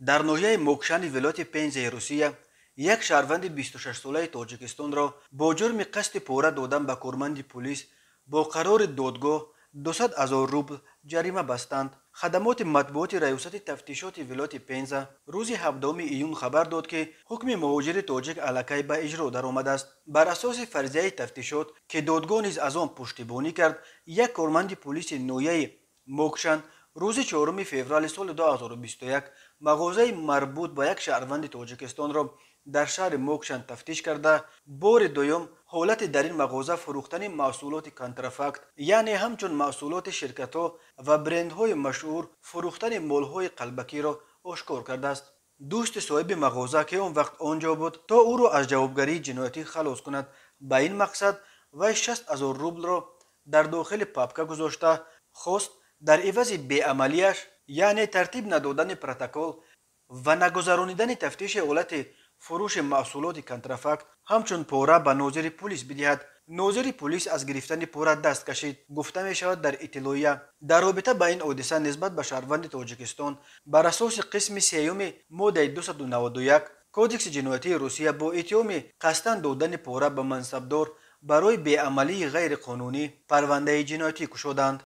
дар ноҳияи мокшани вилояти Пензаи Русия як шаҳрванди 26-солаи Тоҷикистонро бо ҷурми қасди пора додан ба корманди пулис бо қарори додгоҳ 200 000 рубл ҷарима бастанд. хадамоти матбуоти раёсати тафтишоти вилояти Пенза рӯзи 7 июн хабар дод ки ҳукми муҳоҷири тоҷик аллакай ба иҷро даромадааст. бар асоси фарзияи тафтишот ки додгоҳ низ аз он пуштибонӣ кард, як корманди пулиси ноҳияи Мокшан рӯзи 4 феврали соли 2021 мағозаи марбут ба як шаҳрванди Тоҷикистонро дар шаҳри Мокшан тафтиш карда, бори дуюм ҳолати дар ин мағоза фурӯхтани маҳсулоти контрафакт, яъне ҳамчун маҳсулоти ширкатҳо ва брендҳои машҳур фурӯхтани молҳои қалбакиро ошкор кардааст. дӯсти соҳиби мағоза ки он вақт онҷо буд, то ӯро аз ҷавобгарии ҷиноятӣ халос кунад, ба ин мақсад вай 60 000 рублро дар дохили папка гузошта хост дар ивази беамалияш, яъне тартиб надодани протокол ва нагузаронидани тафтиши ҳолати фурӯши маҳсулоти контрафакт ҳамчун пора ба нозири пулис бидиҳад. нозири пулис аз гирифтани пора даст кашид, гуфта мешавад дар иттилоия. дар робита ба ин ҳодиса нисбат ба шаҳрванди Тоҷикистон бар асоси қисми 3 моддаи 291 кодекси ҷиноятии Русия бо иттиҳоми қасдан додани пора ба мансабдор барои беамалии ғайриқонунӣ парвандаи ҷиноятӣ кушоданд.